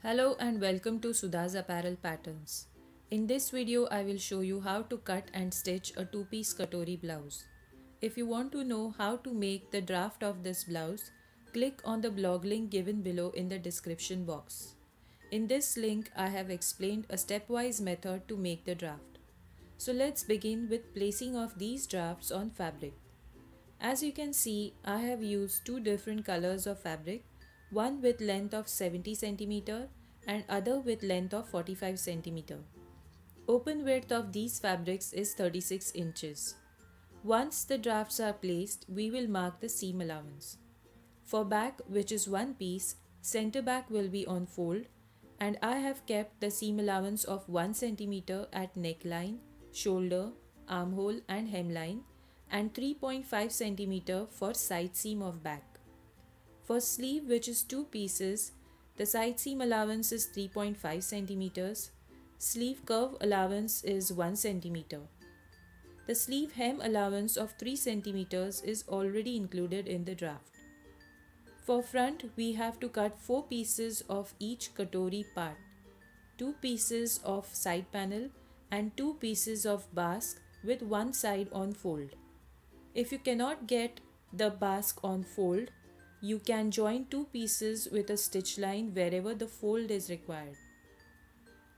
Hello and welcome to Sudha's Apparel Patterns. In this video, I will show you how to cut and stitch a two-piece Katori blouse. If you want to know how to make the draft of this blouse, click on the blog link given below in the description box. In this link, I have explained a stepwise method to make the draft. So let's begin with placing of these drafts on fabric. As you can see, I have used two different colors of fabric, one with length of 70 cm and other with length of 45 cm. Open width of these fabrics is 36 inches. Once the drafts are placed, we will mark the seam allowance. For back, which is one piece, center back will be on fold, and I have kept the seam allowance of 1 cm at neckline, shoulder, armhole and hemline, and 3.5 cm for side seam of back. For sleeve, which is two pieces, the side seam allowance is 3.5 cm, sleeve curve allowance is 1 cm. The sleeve hem allowance of 3 cm is already included in the draft. For front, we have to cut 4 pieces of each Katori part, 2 pieces of side panel and 2 pieces of Basque with one side on fold. If you cannot get the Basque on fold, you can join two pieces with a stitch line wherever the fold is required.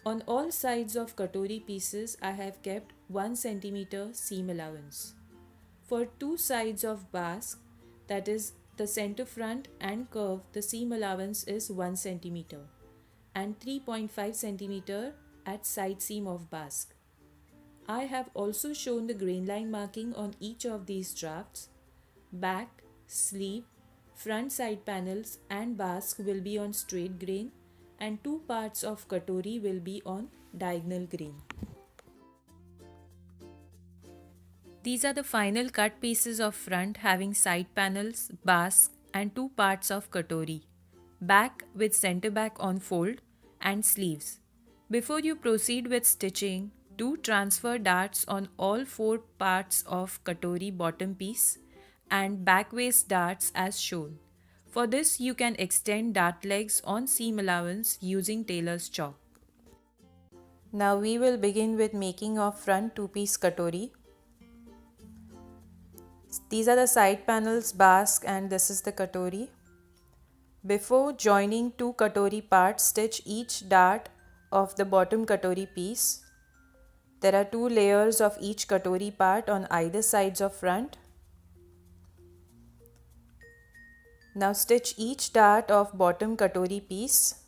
On all sides of Katori pieces, I have kept 1 cm seam allowance. For two sides of Basque, that is the center front and curve, the seam allowance is 1 cm and 3.5 cm at side seam of Basque. I have also shown the grain line marking on each of these drafts. Back, sleeve, front side panels and Basque will be on straight grain and two parts of Katori will be on diagonal grain. These are the final cut pieces of front having side panels, Basque and two parts of Katori. Back with center back on fold and sleeves. Before you proceed with stitching, do transfer darts on all 4 parts of Katori bottom piece and back waist darts as shown. For this, you can extend dart legs on seam allowance using tailor's chalk. Now we will begin with making of front two-piece Katori. These are the side panels, Basque, and this is the Katori. Before joining two Katori parts, stitch each dart of the bottom Katori piece. There are 2 layers of each Katori part on either sides of front. Now stitch each dart of bottom Katori piece.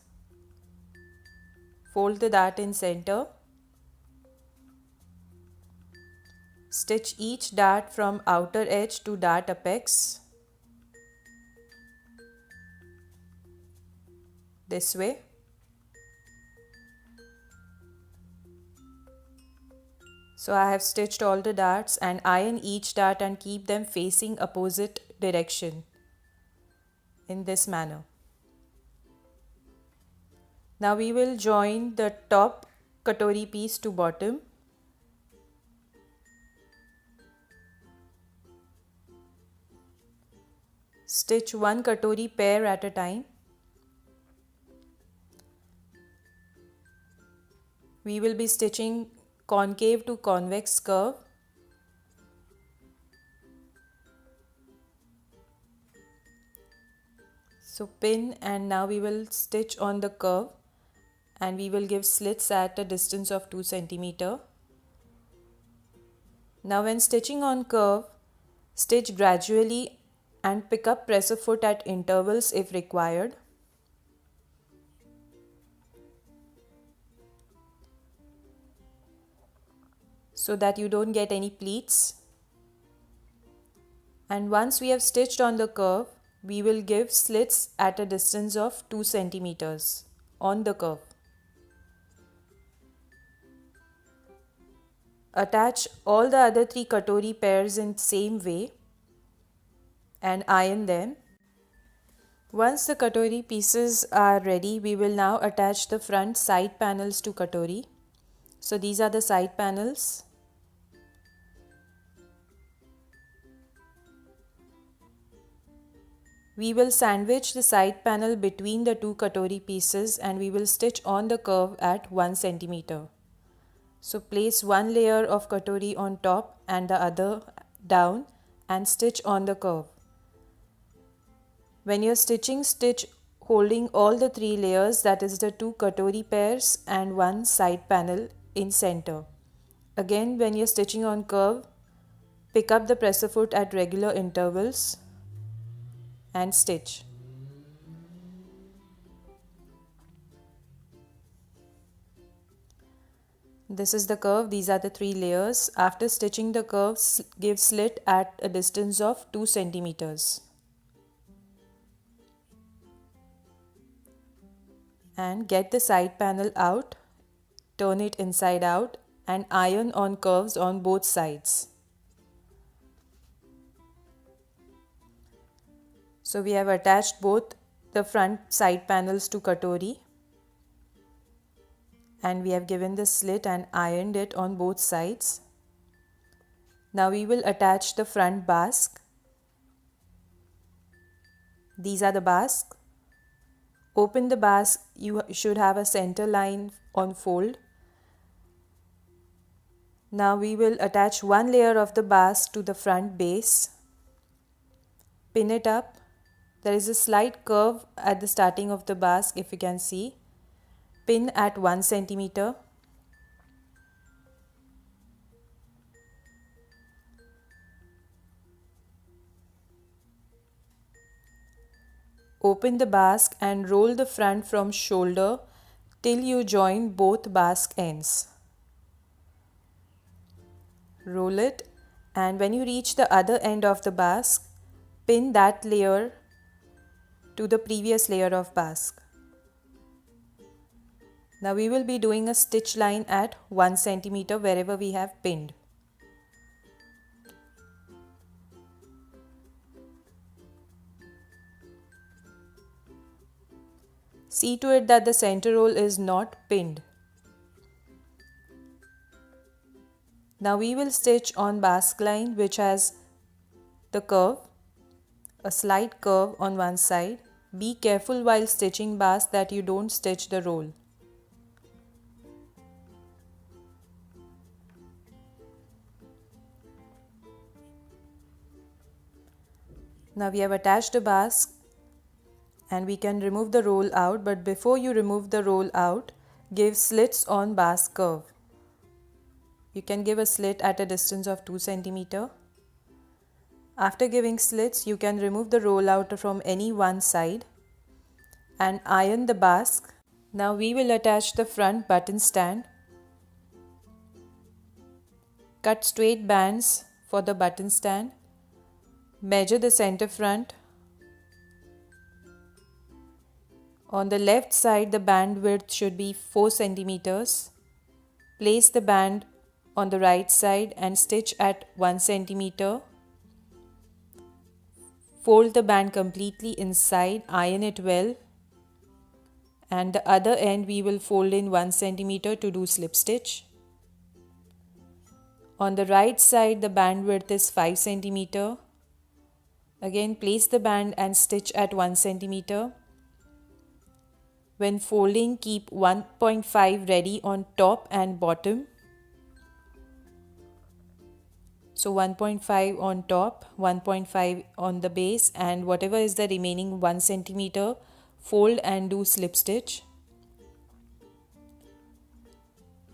Fold the dart in center. Stitch each dart from outer edge to dart apex. This way. So I have stitched all the darts and iron each dart and keep them facing opposite direction in this manner. Now we will join the top Katori piece to bottom. Stitch one Katori pair at a time. We will be stitching concave to convex curve. So pin, and now we will stitch on the curve and we will give slits at a distance of 2 cm. Now when stitching on curve, stitch gradually and pick up presser foot at intervals if required. So that you don't get any pleats. And once we have stitched on the curve, we will give slits at a distance of 2 cm on the curve. Attach all the other 3 Katori pairs in same way and iron them. Once the Katori pieces are ready, we will now attach the front side panels to Katori. So these are the side panels. We will sandwich the side panel between the two katori pieces and we will stitch on the curve at 1 centimeter. So place one layer of katori on top and the other down and stitch on the curve. When you're stitching, stitch holding all the three layers, that is the two katori pairs and one side panel in center. Again, when you're stitching on curve, pick up the presser foot at regular intervals and stitch. This is the curve, these are the three layers. After stitching the curve, give slit at a distance of 2 centimeters. And get the side panel out, turn it inside out and iron on curves on both sides. So we have attached both the front side panels to katori and we have given the slit and ironed it on both sides. Now we will attach the front basque. These are the basque. Open the basque, you should have a center line on fold. Now we will attach one layer of the basque to the front base. Pin it up. There is a slight curve at the starting of the basque, if you can see. Pin at 1 centimeter. Open the basque and roll the front from shoulder till you join both basque ends. Roll it, and when you reach the other end of the basque, pin that layer to the previous layer of basque. Now we will be doing a stitch line at 1 centimeter wherever we have pinned. See to it that the center roll is not pinned. Now we will stitch on basque line which has the curve, a slight curve on one side. Be careful while stitching basque that you don't stitch the roll. Now we have attached the basque and we can remove the roll out, but before you remove the roll out, give slits on basque curve. You can give a slit at a distance of 2 centimeter. After giving slits, you can remove the roll out from any one side and iron the basque. Now we will attach the front button stand. Cut straight bands for the button stand. Measure the center front. On the left side, the band width should be 4 centimeters. Place the band on the right side and stitch at 1 centimeter. Fold the band completely inside, iron it well, and the other end we will fold in 1 centimeter to do slip stitch. On the right side, the band width is 5 centimeter. Again, place the band and stitch at 1 centimeter. When folding, keep 1.5 ready on top and bottom. So 1.5 on top, 1.5 on the base, and whatever is the remaining 1 centimeter, fold and do slip stitch.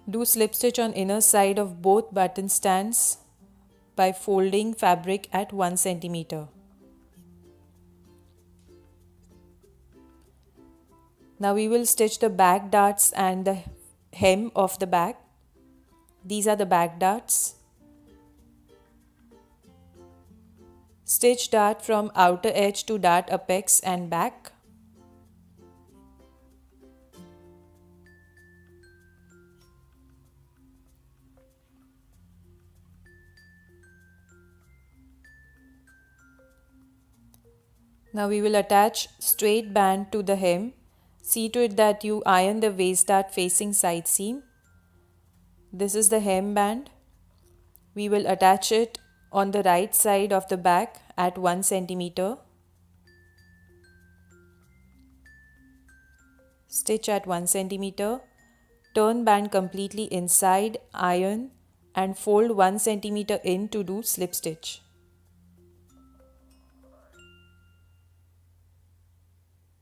Do slip stitch on inner side of both button stands by folding fabric at 1 centimeter. Now we will stitch the back darts and the hem of the back. These are the back darts. Stitch dart from outer edge to dart apex and back. Now we will attach straight band to the hem. See to it that you iron the waist dart facing side seam. This is the hem band. We will attach it on the right side of the back at 1 centimeter. stitch at 1 centimeter, turn band completely inside, iron and fold 1 centimeter in to do slip stitch.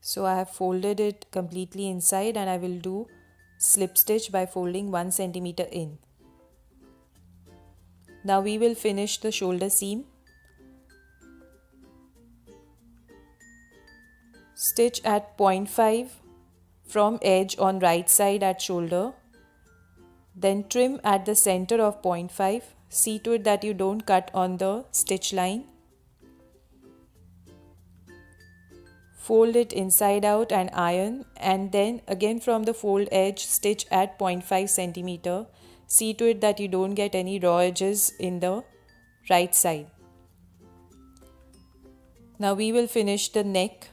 So I have folded it completely inside and I will do slip stitch by folding 1 centimeter in. Now we will finish the shoulder seam. Stitch at 0.5 from edge on right side at shoulder. Then trim at the center of 0.5. See to it that you don't cut on the stitch line. Fold it inside out and iron, and then again from the fold edge stitch at 0.5 centimeter. See to it that you don't get any raw edges in the right side. Now we will finish the neck.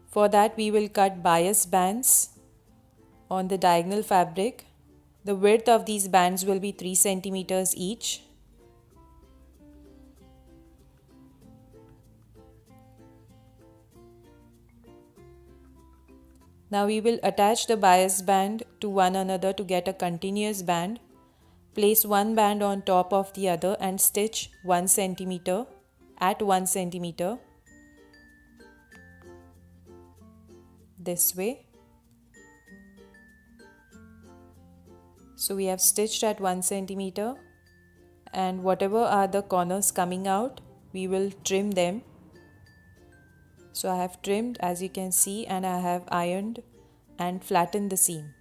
For that we will cut bias bands on the diagonal fabric. The width of these bands will be 3 centimeters each. Now we will attach the bias band to one another to get a continuous band. Place one band on top of the other and stitch 1 centimeter at 1 centimeter. This way. So we have stitched at 1 centimeter, and whatever are the corners coming out, we will trim them. So I have trimmed, as you can see, and I have ironed and flattened the seam.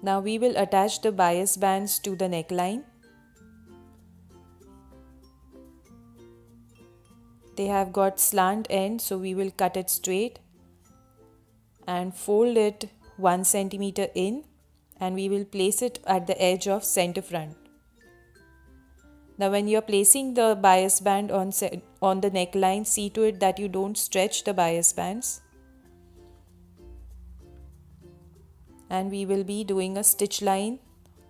Now we will attach the bias bands to the neckline. They have got slant end, so we will cut it straight and fold it 1 centimeter in, and we will place it at the edge of center front. Now when you are placing the bias band on the neckline, see to it that you don't stretch the bias bands. And we will be doing a stitch line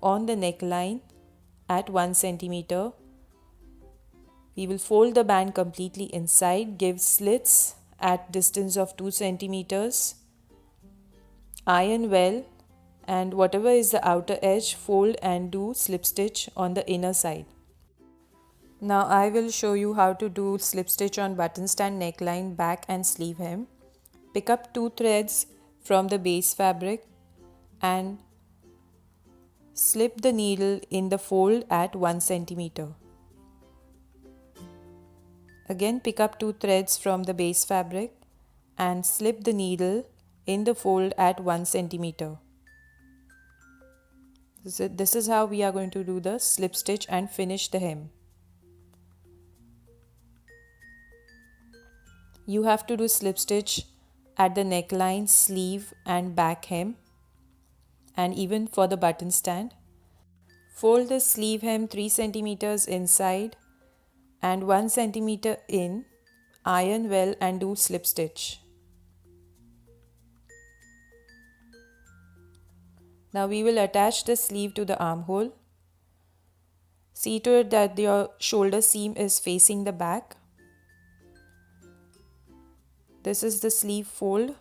on the neckline at 1 centimeter. We will fold the band completely inside, give slits at distance of 2 centimeters, iron well, and whatever is the outer edge, fold and do slip stitch on the inner side. Now I will show you how to do slip stitch on button stand, neckline, back and sleeve hem. Pick up 2 threads from the base fabric and slip the needle in the fold at 1 centimeter. Again pick up 2 threads from the base fabric and slip the needle in the fold at 1 centimeter. This is how we are going to do the slip stitch and finish the hem. You have to do slip stitch at the neckline, sleeve and back hem, and even for the button stand. Fold the sleeve hem 3 centimeters inside and 1 centimeter in, iron well and do slip stitch. Now we will attach the sleeve to the armhole. See to it that your shoulder seam is facing the back. This is the sleeve fold.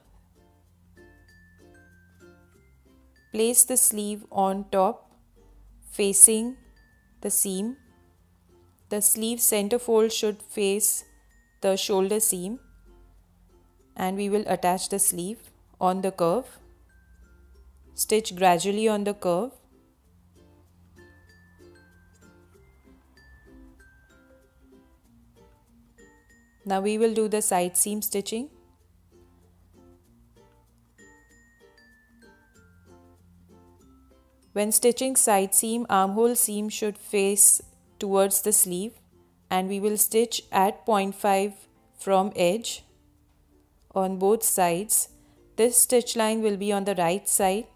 Place the sleeve on top facing the seam. The sleeve center fold should face the shoulder seam, and we will attach the sleeve on the curve. Stitch gradually on the curve. Now we will do the side seam stitching. When stitching side seam, armhole seam should face towards the sleeve, and we will stitch at 0.5 from edge on both sides. This stitch line will be on the right side.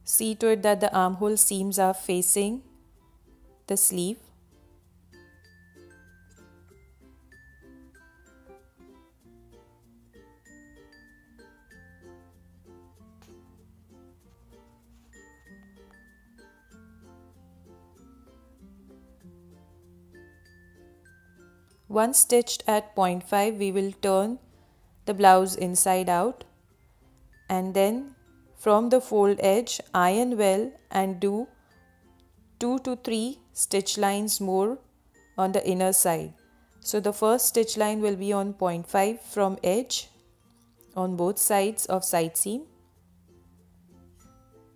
See to it that the armhole seams are facing the sleeve. Once stitched at 0.5, we will turn the blouse inside out and then from the fold edge iron well and do 2 to 3 stitch lines more on the inner side. So the first stitch line will be on 0.5 from edge on both sides of side seam.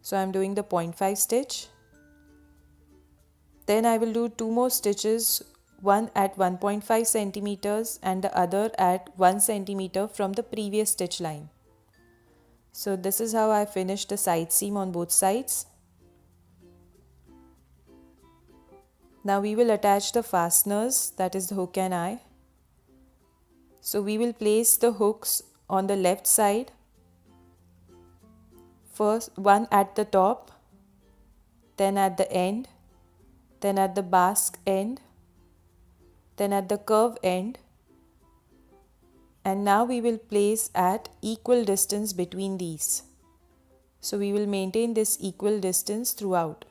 So I am doing the 0.5 stitch. Then I will do 2 more stitches, one at 1.5 centimeters and the other at 1 centimeter from the previous stitch line. So this is how I finished the side seam on both sides. Now we will attach the fasteners, that is the hook and eye. So we will place the hooks on the left side. First one at the top, then at the end, then at the Basque end, then at the curve end, and now we will place at equal distance between these. So we will maintain this equal distance throughout.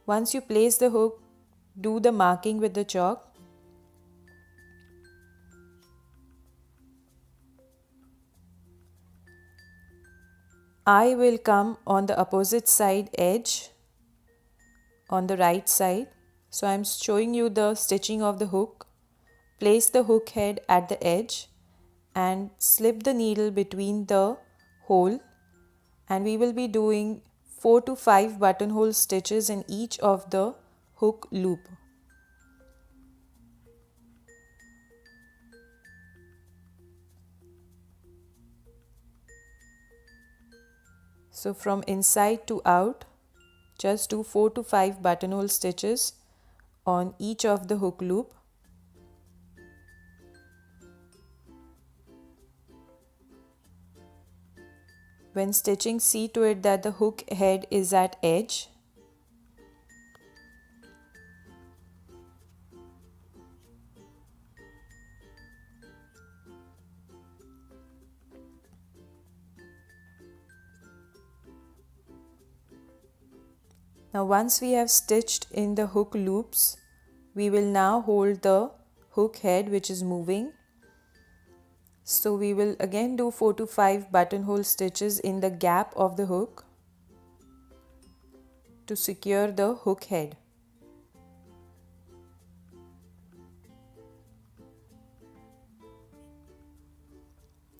Once you place the hook, do the marking with the chalk. I will come on the opposite side edge on the right side. So I am showing you the stitching of the hook. Place the hook head at the edge and slip the needle between the hole, and we will be doing 4 to 5 buttonhole stitches in each of the hook loop. So from inside to out, just do 4 to 5 buttonhole stitches on each of the hook loop. When stitching, see to it that the hook head is at edge. Now once we have stitched in the hook loops, we will now hold the hook head which is moving. So we will again do 4 to 5 buttonhole stitches in the gap of the hook to secure the hook head.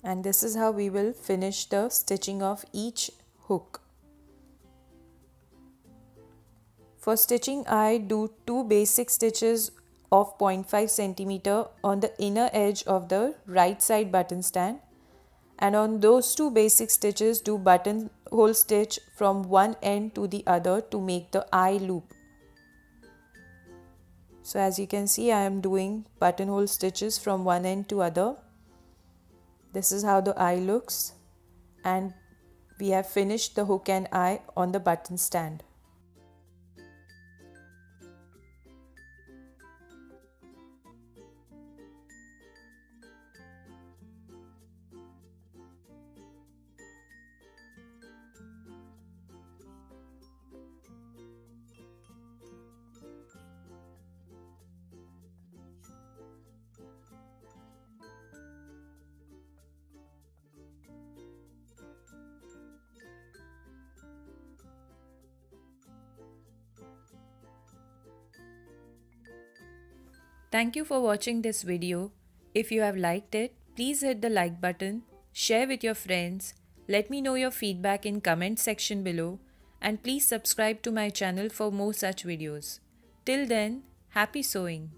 And this is how we will finish the stitching of each hook. For stitching, I do 2 basic stitches of 0.5 centimeter on the inner edge of the right side button stand, and on those 2 basic stitches do buttonhole stitch from one end to the other to make the eye loop. So as you can see, I am doing buttonhole stitches from one end to other. This is how the eye looks, and we have finished the hook and eye on the button stand. Thank you for watching this video. If you have liked it, please hit the like button, share with your friends, let me know your feedback in comment section below, and please subscribe to my channel for more such videos. Till then, happy sewing!